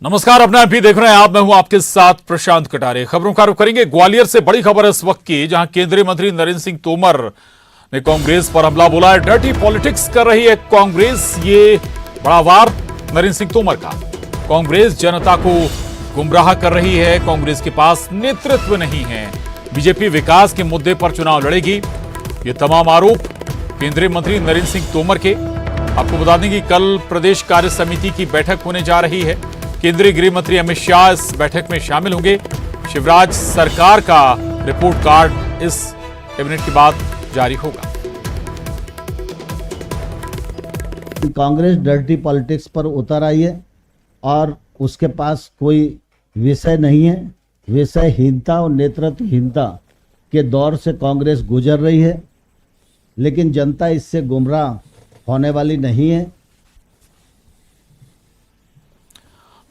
नमस्कार, अपना भी देख रहे हैं आप। मैं हूं आपके साथ प्रशांत कटारे। खबरों का रुख करेंगे ग्वालियर से। बड़ी खबर इस वक्त की, जहां केंद्रीय मंत्री नरेंद्र सिंह तोमर ने कांग्रेस पर हमला बोला है। डर्टी पॉलिटिक्स कर रही है कांग्रेस, ये बड़ा वार नरेंद्र सिंह तोमर का। कांग्रेस जनता को गुमराह कर रही है, कांग्रेस के पास नेतृत्व नहीं है, बीजेपी विकास के मुद्दे पर चुनाव लड़ेगी। ये तमाम आरोप केंद्रीय मंत्री नरेंद्र सिंह तोमर के। आपको बता दें कि कल प्रदेश कार्य समिति की बैठक होने जा रही है। केंद्रीय गृह मंत्री अमित शाह इस बैठक में शामिल होंगे। शिवराज सरकार का रिपोर्ट कार्ड इस कैबिनेट के बाद जारी होगा। कांग्रेस डर्टी पॉलिटिक्स पर उतर आई है और उसके पास कोई विषय नहीं है। विषयहीनता और नेतृत्वहीनता के दौर से कांग्रेस गुजर रही है, लेकिन जनता इससे गुमराह होने वाली नहीं है।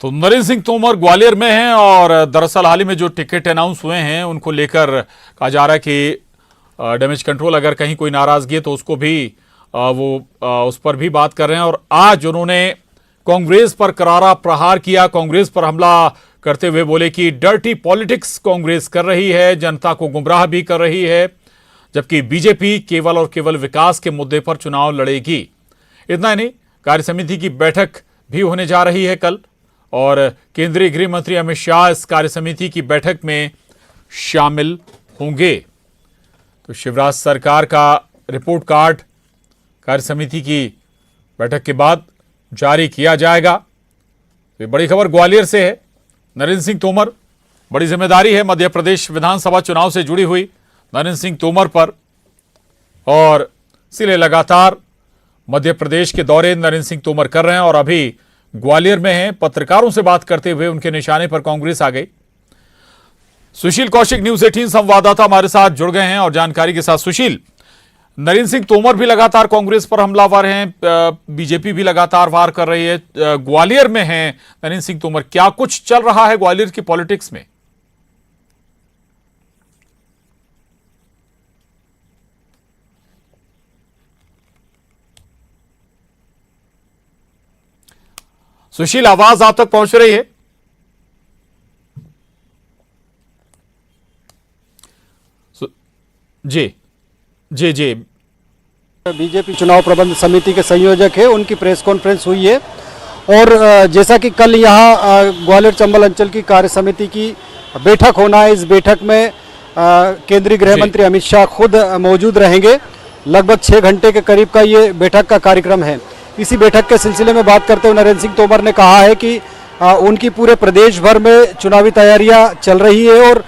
तो नरेंद्र सिंह तोमर ग्वालियर में हैं और दरअसल हाल ही में जो टिकट अनाउंस हुए हैं उनको लेकर कहा जा रहा है कि डैमेज कंट्रोल, अगर कहीं कोई नाराजगी है तो उसको भी उस पर भी बात कर रहे हैं। और आज उन्होंने कांग्रेस पर करारा प्रहार किया। कांग्रेस पर हमला करते हुए बोले कि डर्टी पॉलिटिक्स कांग्रेस कर रही है, जनता को गुमराह भी कर रही है, जबकि बीजेपी केवल और केवल विकास के मुद्दे पर चुनाव लड़ेगी। इतना ही नहीं, कार्य समिति की बैठक भी होने जा रही है कल, और केंद्रीय गृह मंत्री अमित शाह इस कार्य समिति की बैठक में शामिल होंगे। तो शिवराज सरकार का रिपोर्ट कार्ड कार्य समिति की बैठक के बाद जारी किया जाएगा। तो बड़ी खबर ग्वालियर से है। नरेंद्र सिंह तोमर, बड़ी जिम्मेदारी है मध्य प्रदेश विधानसभा चुनाव से जुड़ी हुई नरेंद्र सिंह तोमर पर, और इसलिए लगातार मध्य प्रदेश के दौरे नरेंद्र सिंह तोमर कर रहे हैं और अभी ग्वालियर में हैं। पत्रकारों से बात करते हुए उनके निशाने पर कांग्रेस आ गई। सुशील कौशिक, न्यूज़ 18 संवाददाता हमारे साथ जुड़ गए हैं और जानकारी के साथ। सुशील, नरेंद्र सिंह तोमर भी लगातार कांग्रेस पर हमलावर हैं, बीजेपी भी लगातार वार कर रही है, ग्वालियर में हैं नरेंद्र सिंह तोमर, क्या कुछ चल रहा है ग्वालियर की पॉलिटिक्स में? सुशील, आवाज आप तक पहुंच रही है? जी जी जी। बीजेपी चुनाव प्रबंध समिति के संयोजक है, उनकी प्रेस कॉन्फ्रेंस हुई है और जैसा कि कल यहाँ ग्वालियर चंबल अंचल की कार्य समिति की बैठक होना है, इस बैठक में केंद्रीय गृह मंत्री अमित शाह खुद मौजूद रहेंगे। लगभग 6 घंटे के करीब का ये बैठक का कार्यक्रम है। इसी बैठक के सिलसिले में बात करते हुए नरेंद्र सिंह तोमर ने कहा है कि उनकी पूरे प्रदेश भर में चुनावी तैयारियां चल रही है और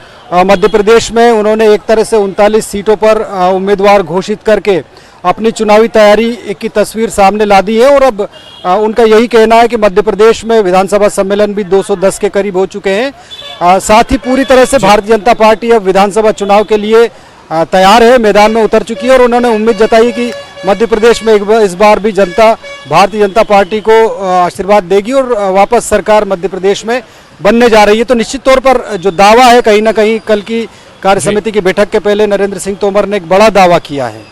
मध्य प्रदेश में उन्होंने एक तरह से 39 सीटों पर उम्मीदवार घोषित करके अपनी चुनावी तैयारी की तस्वीर सामने ला दी है। और अब उनका यही कहना है कि मध्य प्रदेश में विधानसभा सम्मेलन भी 210 के करीब हो चुके हैं। साथ ही पूरी तरह से भारतीय जनता पार्टी अब विधानसभा चुनाव के लिए तैयार है, मैदान में उतर चुकी है और उन्होंने उम्मीद जताई कि मध्य प्रदेश में इस बार भी जनता भारतीय जनता पार्टी को आशीर्वाद देगी और वापस सरकार मध्य प्रदेश में बनने जा रही है। तो निश्चित तौर पर जो दावा है, कहीं ना कहीं कल की कार्य समिति की बैठक के पहले नरेंद्र सिंह तोमर ने एक बड़ा दावा किया है।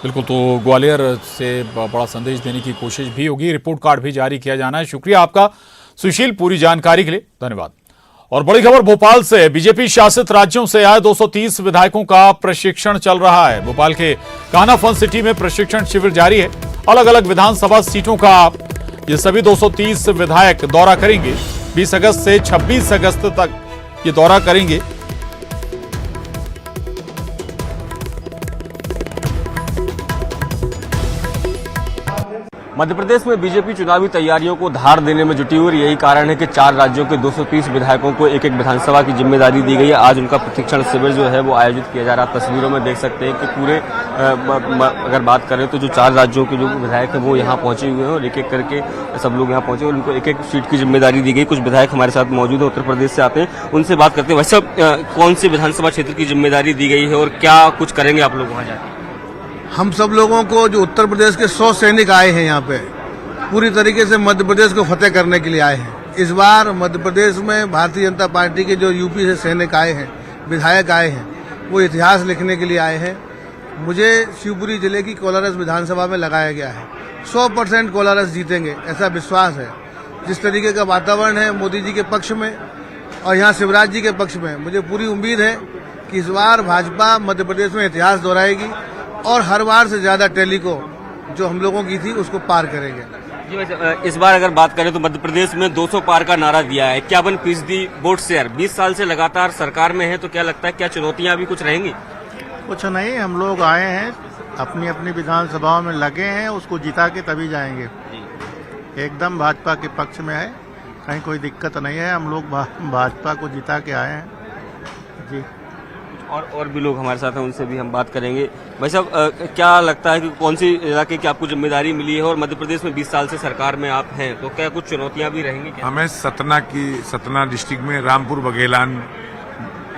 बिल्कुल, तो ग्वालियर से बड़ा संदेश देने की कोशिश भी होगी। रिपोर्ट कार्ड भी जारी किया जाना है। शुक्रिया आपका सुशील, पूरी जानकारी के लिए धन्यवाद। और बड़ी खबर भोपाल से, बीजेपी शासित राज्यों से आए 230 विधायकों का प्रशिक्षण चल रहा है। भोपाल के कान्हा फन सिटी में प्रशिक्षण शिविर जारी है। अलग अलग विधानसभा सीटों का ये सभी 230 विधायक दौरा करेंगे। 20 अगस्त से 26 अगस्त तक ये दौरा करेंगे। मध्य प्रदेश में बीजेपी चुनावी तैयारियों को धार देने में जुटी हुई। यही कारण है कि 4 राज्यों के 230 विधायकों को एक एक विधानसभा की जिम्मेदारी दी गई है। आज उनका प्रशिक्षण शिविर जो है वो आयोजित किया जा रहा है। तस्वीरों में देख सकते हैं कि पूरे अगर बात करें तो जो 4 राज्यों के जो विधायक हैं वो यहाँ पहुंचे हुए हैं और एक एक करके सब लोग यहाँ पहुंचे और उनको एक एक सीट की जिम्मेदारी दी गई। कुछ विधायक हमारे साथ मौजूद है, उत्तर प्रदेश से आते हैं, उनसे बात करते हैं। वैसे कौन से विधानसभा क्षेत्र की जिम्मेदारी दी गई है और क्या कुछ करेंगे आप लोग वहाँ जाकर? हम सब लोगों को जो उत्तर प्रदेश के 100 सैनिक आए हैं यहाँ पे, पूरी तरीके से मध्य प्रदेश को फतेह करने के लिए आए हैं। इस बार मध्य प्रदेश में भारतीय जनता पार्टी के जो यूपी से सैनिक आए हैं, विधायक आए हैं, वो इतिहास लिखने के लिए आए हैं। मुझे शिवपुरी जिले की कोलारस विधानसभा में लगाया गया है। 100% कोलारस जीतेंगे ऐसा विश्वास है। जिस तरीके का वातावरण है मोदी जी के पक्ष में और यहाँ शिवराज जी के पक्ष में, मुझे पूरी उम्मीद है कि इस बार भाजपा मध्य प्रदेश में इतिहास दोहराएगी और हर बार से ज्यादा टैली को जो हम लोगों की थी उसको पार करेंगे। जी वैसे इस बार अगर बात करें तो मध्य प्रदेश में 200 पार का नारा दिया है, 51% वोट शेयर, 20 साल से लगातार सरकार में है, तो क्या लगता है क्या चुनौतियां भी कुछ रहेंगी? कुछ नहीं, हम लोग आए हैं अपनी अपनी विधानसभाओं में लगे हैं, उसको जिता के तभी जाएंगे। एकदम भाजपा के पक्ष में है, कहीं कोई दिक्कत नहीं है, हम लोग भाजपा को जिता के आए हैं जी। और भी लोग हमारे साथ हैं, उनसे भी हम बात करेंगे। भाई साहब, क्या लगता है कि कौन सी इलाके की आपको जिम्मेदारी मिली है और मध्य प्रदेश में 20 साल से सरकार में आप हैं, तो क्या कुछ चुनौतियां भी रहेंगी क्या? हमें सतना डिस्ट्रिक्ट में रामपुर बघेलान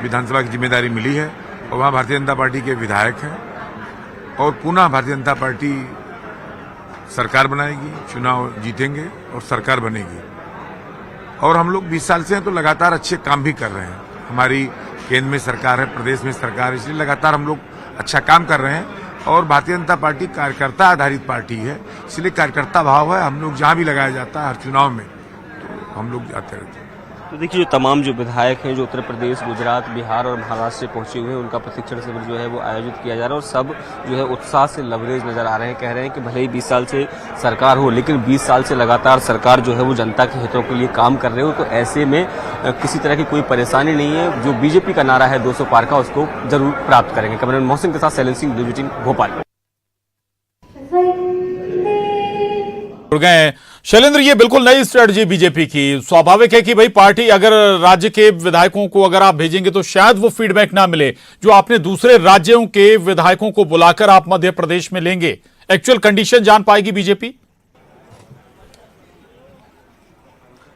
विधानसभा की जिम्मेदारी मिली है और वहाँ भारतीय जनता पार्टी के विधायक हैं और पुनः भारतीय जनता पार्टी सरकार बनाएगी, चुनाव जीतेंगे और सरकार बनेगी। और हम लोग 20 साल से हैं तो लगातार अच्छे काम भी कर रहे हैं। हमारी केंद्र में सरकार है, प्रदेश में सरकार है, इसलिए लगातार हम लोग अच्छा काम कर रहे हैं। और भारतीय जनता पार्टी कार्यकर्ता आधारित पार्टी है, इसलिए कार्यकर्ता भाव है। हम लोग जहां भी लगाया जाता है हर चुनाव में तो हम लोग जाते रहते हैं। तो देखिए, जो तमाम जो विधायक हैं जो उत्तर प्रदेश, गुजरात, बिहार और महाराष्ट्र से पहुंचे हुए हैं, उनका प्रशिक्षण शिविर जो है वो आयोजित किया जा रहा है और सब जो है उत्साह से लबरेज नजर आ रहे हैं। कह रहे हैं कि भले ही 20 साल से सरकार हो, लेकिन 20 साल से लगातार सरकार जो है वो जनता के हितों के लिए काम कर रहे हो, तो ऐसे में किसी तरह की कोई परेशानी नहीं है। जो बीजेपी का नारा है 200 पार का, उसको जरूर प्राप्त करेंगे। कैमरामैन मोहसिन के साथ शैलेंद्र सिंह, न्यूज़ 18 भोपाल। जुड़ गए शैलेंद्र, ये बिल्कुल नई स्ट्रेटजी बीजेपी की। स्वाभाविक है कि भाई पार्टी अगर राज्य के विधायकों को अगर आप भेजेंगे तो शायद वो फीडबैक ना मिले जो आपने दूसरे राज्यों के विधायकों को बुलाकर आप मध्य प्रदेश में लेंगे। एक्चुअल कंडीशन जान पाएगी बीजेपी?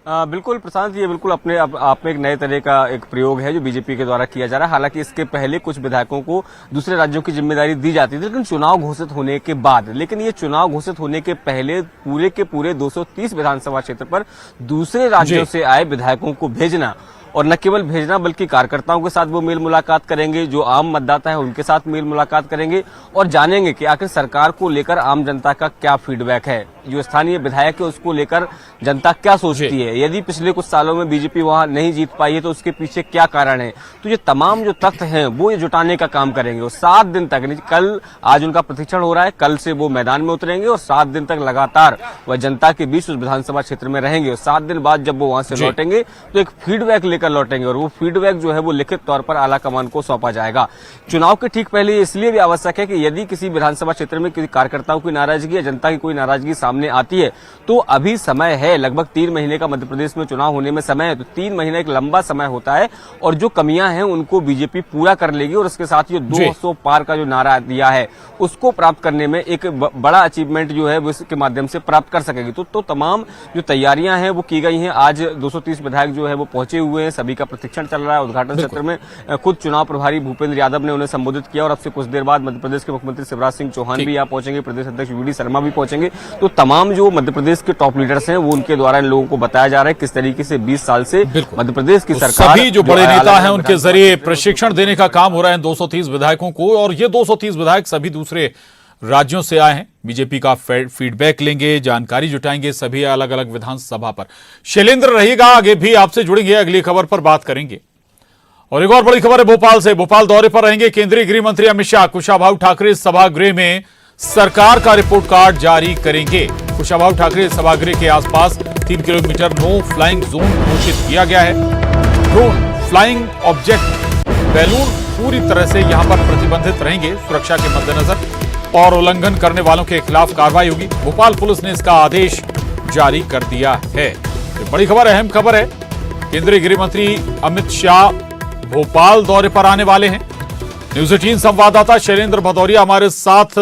बिल्कुल प्रशांत, ये बिल्कुल अपने आप में एक नए तरह का एक प्रयोग है जो बीजेपी के द्वारा किया जा रहा है। हालांकि इसके पहले कुछ विधायकों को दूसरे राज्यों की जिम्मेदारी दी जाती थी, लेकिन चुनाव घोषित होने के बाद, लेकिन ये चुनाव घोषित होने के पहले पूरे के पूरे 230 विधानसभा क्षेत्र पर दूसरे राज्यों से आए विधायकों को भेजना, और न केवल भेजना बल्कि कार्यकर्ताओं के साथ वो मेल मुलाकात करेंगे, जो आम मतदाता है उनके साथ मेल मुलाकात करेंगे और जानेंगे कि आखिर सरकार को लेकर आम जनता का क्या फीडबैक है, जो स्थानीय विधायक है उसको लेकर जनता क्या सोचती है। यदि पिछले कुछ सालों में बीजेपी वहां नहीं जीत पाई है तो उसके पीछे क्या कारण है। तो ये तमाम जो तथ्य हैं वो ये जुटाने का काम करेंगे और 7 दिन तक, आज उनका प्रशिक्षण हो रहा है, कल से वो मैदान में उतरेंगे और 7 दिन तक लगातार वह जनता के बीच उस विधानसभा क्षेत्र में रहेंगे और 7 दिन बाद जब वो वहां से लौटेंगे तो एक फीडबैक लेकर लौटेंगे और वो फीडबैक जो है वो लिखित तौर पर आला कमान को सौंपा जाएगा। चुनाव के ठीक पहले इसलिए भी आवश्यक है कि यदि किसी विधानसभा क्षेत्र में किसी कार्यकर्ताओं की नाराजगी या जनता की कोई नाराजगी सामने आती है तो अभी समय है, लगभग 3 महीने का मध्य प्रदेश में चुनाव होने में समय है, तो 3 महीने एक लंबा समय होता है और जो कमियां हैं उनको बीजेपी पूरा कर लेगी और उसके साथ ये 200 पार का जो नारा दिया है उसको प्राप्त करने में एक बड़ा अचीवमेंट जो है वो इसके माध्यम से प्राप्त कर सकेगी। तो तमाम जो तैयारियां हैं वो की गई हैं। आज 230 विधायक जो है वो पहुंचे हुए हैं, सभी का प्रशिक्षण चल रहा है। उद्घाटन सत्र में खुद चुनाव प्रभारी भूपेंद्र यादव ने उन्हें संबोधित किया और अब से कुछ देर बाद मध्य प्रदेश के मुख्यमंत्री शिवराज सिंह चौहान भी यहाँ पहुंचेंगे, प्रदेश अध्यक्ष वी डी शर्मा भी पहुंचेंगे। तो तमाम जो मध्य प्रदेश के टॉप लीडर्स हैं वो उनके द्वारा इन लोगों को बताया जा रहा है किस तरीके से 20 साल से मध्य प्रदेश की सरकार, सभी जो बड़े नेता हैं उनके जरिए प्रशिक्षण देने का काम हो रहा है 230 विधायकों को। और ये 230 विधायक सभी दूसरे राज्यों से आए हैं, बीजेपी का फीडबैक लेंगे, जानकारी जुटाएंगे सभी अलग अलग विधानसभा पर। शैलेंद्र रहिएगा, आगे भी आपसे जुड़ेंगे, अगली खबर पर बात करेंगे। और एक और बड़ी खबर है भोपाल से। भोपाल दौरे पर रहेंगे केंद्रीय गृह मंत्री अमित शाह। कुशाभाऊ ठाकरे सभागृह में सरकार का रिपोर्ट कार्ड जारी करेंगे। कुशाभाऊ ठाकरे सभागृह के आसपास 3 किलोमीटर नो फ्लाइंग जोन घोषित किया गया है। ड्रोन, फ्लाइंग ऑब्जेक्ट, बैलून पूरी तरह से यहां पर प्रतिबंधित रहेंगे सुरक्षा के मद्देनजर और उल्लंघन करने वालों के खिलाफ कार्रवाई होगी। भोपाल पुलिस ने इसका आदेश जारी कर दिया है। बड़ी खबर है, अहम खबर है। केंद्रीय गृह मंत्री अमित शाह भोपाल दौरे पर आने वाले हैं। न्यूज़ 18 संवाददाता शैलेंद्र भदौरिया हमारे साथ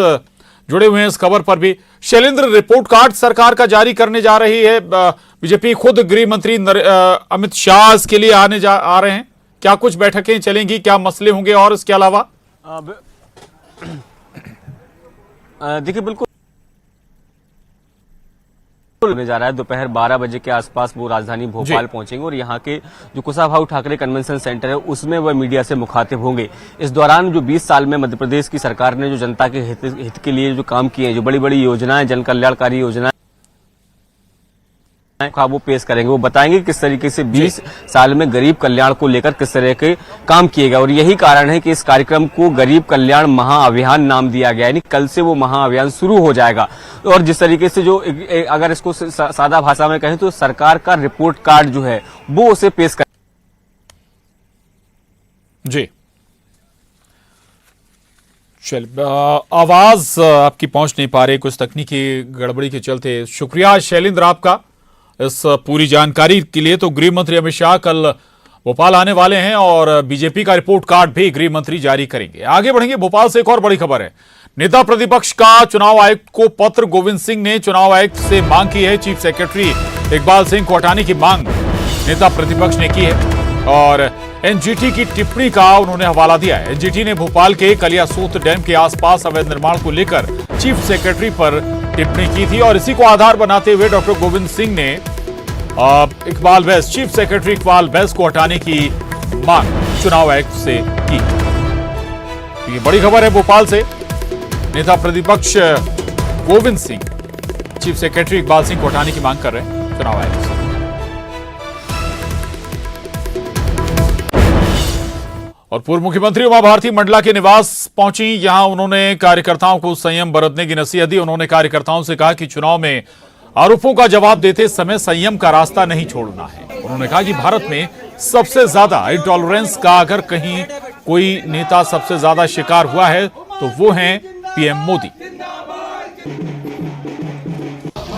जुड़े हुए हैं इस खबर पर भी। शैलेंद्र, रिपोर्ट कार्ड सरकार का जारी करने जा रही है बीजेपी, खुद गृह मंत्री अमित शाह इसके लिए आ रहे हैं। क्या कुछ बैठकें चलेंगी, क्या मसले होंगे और इसके अलावा? देखिए, बिल्कुल होने जा रहा है। दोपहर 12 बजे के आसपास वो राजधानी भोपाल पहुंचेंगे और यहाँ के जो कुशाभाऊ ठाकरे कन्वेंशन सेंटर है उसमें वह मीडिया से मुखातिब होंगे। इस दौरान जो 20 साल में मध्य प्रदेश की सरकार ने जो जनता के हित के लिए जो काम किए हैं, जो बड़ी बड़ी योजनाएं, जन कल्याणकारी योजनाएं वो पेश करेंगे। वो बताएंगे किस तरीके से 20 साल में गरीब कल्याण को लेकर किस तरह के काम किए गए और यही कारण है कि इस कार्यक्रम को गरीब कल्याण महाअभियान नाम दिया गया। यानी कल से वो महाअभियान शुरू हो जाएगा और जिस तरीके से जो अगर इसको सादा भाषा में कहें तो सरकार का रिपोर्ट कार्ड जो है वो उसे पेश कर। जी चल आवाज आपकी पहुंच नहीं पा रही कुछ तकनीकी गड़बड़ी के चलते। शुक्रिया शैलेंद्र आपका इस पूरी जानकारी के लिए। तो गृह मंत्री अमित शाह कल भोपाल आने वाले हैं और बीजेपी का रिपोर्ट कार्ड भी गृह मंत्री जारी करेंगे। आगे बढ़ेंगे, भोपाल से एक और बड़ी खबर है। नेता प्रतिपक्ष का चुनाव आयुक्त को पत्र। गोविंद सिंह ने चुनाव आयुक्त से मांग की है। चीफ सेक्रेटरी इकबाल सिंह को हटाने की मांग नेता प्रतिपक्ष ने की है और एनजीटी की टिप्पणी का उन्होंने हवाला दिया है। एनजीटी ने भोपाल के कलियासोत डैम के आसपास अवैध निर्माण को लेकर चीफ सेक्रेटरी पर टिप्पणी की थी और इसी को आधार बनाते हुए डॉक्टर गोविंद सिंह ने इकबाल बैस, चीफ सेक्रेटरी इकबाल बैस को हटाने की मांग चुनाव आयुक्त से की। ये बड़ी खबर है भोपाल से। नेता प्रतिपक्ष गोविंद सिंह चीफ सेक्रेटरी इकबाल सिंह को हटाने की मांग कर रहे हैं चुनाव आयुक्त से। और पूर्व मुख्यमंत्री उमा भारती मंडला के निवास पहुंची। यहां उन्होंने कार्यकर्ताओं को संयम बरतने की नसीहत दी। उन्होंने कार्यकर्ताओं से कहा कि चुनाव में आरोपों का जवाब देते समय संयम का रास्ता नहीं छोड़ना है। उन्होंने कहा कि भारत में सबसे ज्यादा इंटॉलरेंस का अगर कहीं कोई नेता सबसे ज्यादा शिकार हुआ है तो वो हैं पीएम मोदी।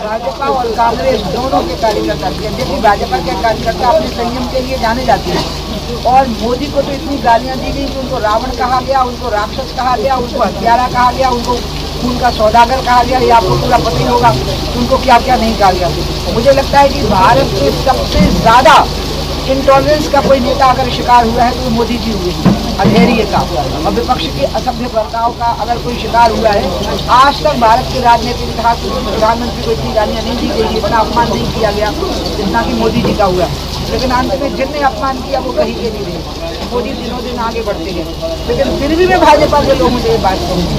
भाजपा और कांग्रेस दोनों के कार्यकर्ता, यद्यपि भाजपा के कार्यकर्ता अपने संयम के लिए जाने जाते हैं और मोदी को तो इतनी गालियां दी गई कि उनको रावण कहा गया, उनको राक्षस कहा गया, उनको हत्यारा कहा गया, उनको खून का सौदागर कहा गया। ये आपको पूरा पता ही होगा उनको क्या क्या नहीं कहा गया। मुझे लगता है कि भारत में सबसे ज्यादा इंटॉलरेंस का कोई नेता अगर शिकार हुआ है तो मोदी जी हुए, अधैर्य का और विपक्ष के असभ्य बर्ताव का अगर कोई शिकार हुआ है। आज तक भारत के राजनीतिक इतिहास में प्रधानमंत्री को इतनी गालियां नहीं दी गई, इतना अपमान नहीं किया गया जितना कि मोदी जी का हुआ। लेकिन अंत में जिनने अपमान किया वो कहीं के नहीं रहे। मोदी दिनों दिन आगे बढ़ते गए। लेकिन फिर भी मैं भाजपा के लोगों से ये बात कहूँगी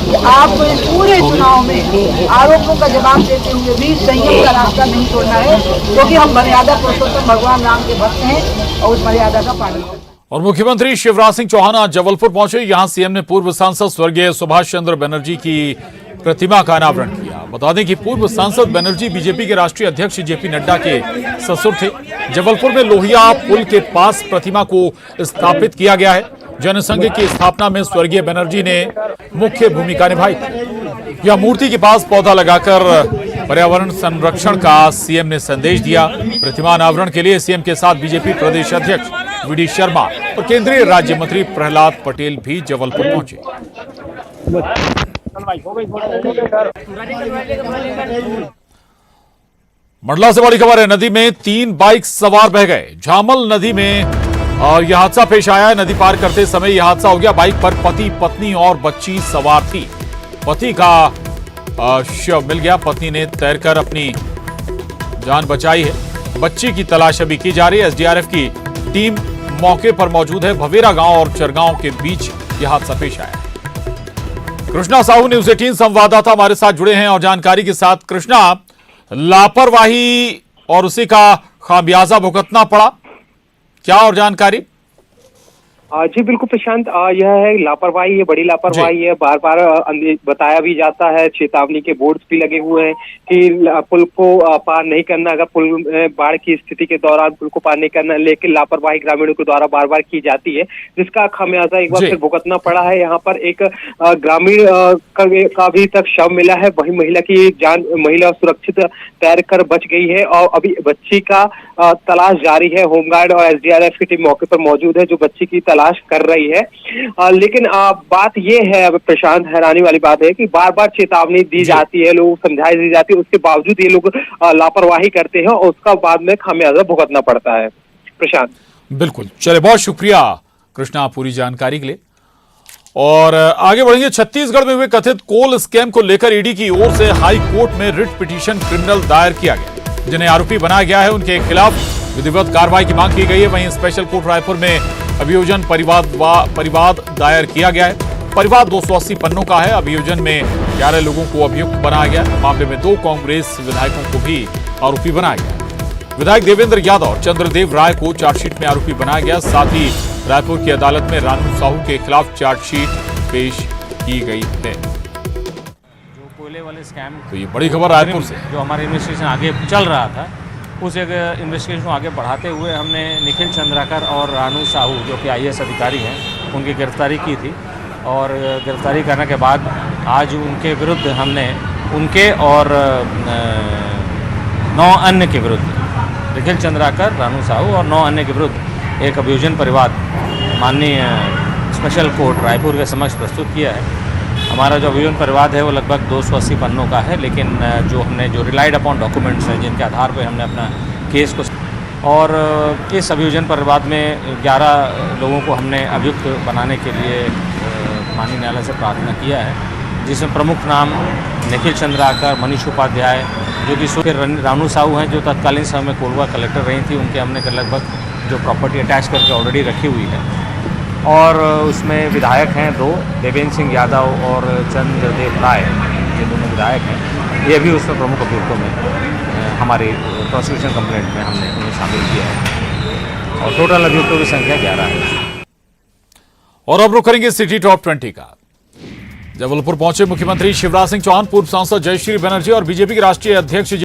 कि आपको इस पूरे चुनाव में आरोपों का जवाब देते हुए भी संयम का रास्ता नहीं छोड़ना है, क्योंकि हम मर्यादा पुरुषोत्तम भगवान राम के भक्त हैं और उस मर्यादा का पालन करते हैं। और मुख्यमंत्री शिवराज सिंह चौहान आज जबलपुर पहुंचे। यहां सीएम ने पूर्व सांसद स्वर्गीय सुभाष चंद्र बनर्जी की प्रतिमा का अनावरण किया। बता दें कि पूर्व सांसद बनर्जी बीजेपी के राष्ट्रीय अध्यक्ष जेपी नड्डा के ससुर थे। जबलपुर में लोहिया पुल के पास प्रतिमा को स्थापित किया गया है। जनसंघ की स्थापना में स्वर्गीय बनर्जी ने मुख्य भूमिका निभाई थी। यह मूर्ति के पास पौधा लगाकर पर्यावरण संरक्षण का सीएम ने संदेश दिया। प्रतिमा अनावरण के लिए सीएम के साथ बीजेपी प्रदेश अध्यक्ष वीडी शर्मा और केंद्रीय राज्य मंत्री प्रहलाद पटेल भी जबलपुर पहुंचे। मंडला से बड़ी खबर है। नदी में 3 बाइक सवार बह गए। झामल नदी में यह हादसा पेश आया है। नदी पार करते समय यह हादसा हो गया। बाइक पर पति, पत्नी और बच्ची सवार थी। पति का शव मिल गया। पत्नी ने तैरकर अपनी जान बचाई है। बच्ची की तलाश अभी की जा रही है। एसडीआरएफ की टीम मौके पर मौजूद है। भवेरा गांव और चरगांव के बीच यह हादसा पेश आया। कृष्णा साहू न्यूज़ 18 संवाददाता हमारे साथ जुड़े हैं और जानकारी के साथ। कृष्णा, लापरवाही और उसी का खामियाजा भुगतना पड़ा, क्या और जानकारी? जी बिल्कुल प्रशांत, यह है लापरवाही, ये बड़ी लापरवाही है। बार बार बताया भी जाता है, चेतावनी के बोर्ड्स भी लगे हुए हैं कि पुल को पार नहीं करना। अगर पुल बाढ़ की स्थिति के दौरान पुल को पार नहीं करना, लेकिन लापरवाही ग्रामीणों के द्वारा बार बार की जाती है, जिसका खामियाजा एक बार फिर भुगतना पड़ा है। यहाँ पर एक ग्रामीण का भी तक शव मिला है। वही महिला सुरक्षित तैर कर बच गई है और अभी बच्ची का तलाश जारी है। होमगार्ड और एसडीआरएफ की टीम मौके पर मौजूद है जो बच्ची की तलाश कर रही है। लेकिन बात यह है, अब प्रशांत, हैरानी वाली बात है कि बार बार चेतावनी दी जाती है, लोग समझाई दी जाती है, उसके बावजूद ये लोग लापरवाही करते हैं और उसका बाद में खामियाजा भुगतना पड़ता है। प्रशांत, बिल्कुल, चले, बहुत शुक्रिया कृष्णा पूरी जानकारी के लिए। और आगे बढ़ेंगे। छत्तीसगढ़ में हुए कथित कोल स्कैम को लेकर ईडी की ओर से हाई कोर्ट में रिट पिटीशन क्रिमिनल दायर किया गया। जिन्हें आरोपी बनाया गया है उनके खिलाफ विधिवत कार्रवाई की मांग की गई है। वहीं स्पेशल कोर्ट रायपुर में अभियोजन परिवाद दायर किया गया है। परिवाद 280 पन्नों का है। अभियोजन में 11 लोगों को अभियुक्त बनाया गया। मामले में 2 कांग्रेस विधायकों को भी आरोपी बनाया गया। विधायक देवेंद्र यादव और चंद्रदेव राय को चार्जशीट में आरोपी बनाया गया। साथ ही रायपुर की अदालत में रानू साहू के खिलाफ चार्जशीट पेश की गई है। जो कोयले वाले स्कैम तो ये बड़ी खबर रायपुर से। जो हमारा इन्वेस्टिगेशन आगे चल रहा था, उस एक इन्वेस्टिगेशन को आगे बढ़ाते हुए हमने निखिल चंद्राकर और रानू साहू जो कि IAS अधिकारी हैं, उनकी गिरफ्तारी की थी। और गिरफ्तारी करने के बाद आज उनके विरुद्ध हमने उनके और 9 अन्य के विरुद्ध, निखिल चंद्राकर, रानू साहू और 9 अन्य के विरुद्ध एक अभियोजन परिवाद माननीय स्पेशल कोर्ट रायपुर के समक्ष प्रस्तुत किया है। हमारा जो अभियोजन परिवाद है वो लगभग 280 पन्नों का है, लेकिन जो रिलाइड अपॉन डॉक्यूमेंट्स हैं जिनके आधार पर हमने अपना केस को, और इस अभियोजन परिवाद में 11 लोगों को हमने अभियुक्त बनाने के लिए माननीय न्यायालय से प्रार्थना किया है, जिसमें प्रमुख नाम निखिल चंद्राकर, मनीष उपाध्याय, जो कि फिर रानू साहू हैं जो तत्कालीन समय में कोलवा कलेक्टर रही थी, उनके हमने लगभग जो प्रॉपर्टी अटैच करके ऑलरेडी रखी हुई है। और उसमें विधायक हैं 2, देवेंद्र सिंह यादव और चंद्रदेव राय, ये दोनों विधायक हैं। ये भी उसमें प्रमुख अभियुक्तों में हमारी प्रोसिक्यूशन कंप्लेंट में हमने उन्हें शामिल किया है, और टोटल अभियुक्तों की संख्या 11 है। और अब रुक करेंगे सिटी टॉप 20 का। जबलपुर पहुंचे मुख्यमंत्री शिवराज सिंह चौहान, पूर्व सांसद जयश्री बनर्जी और बीजेपी के राष्ट्रीय अध्यक्ष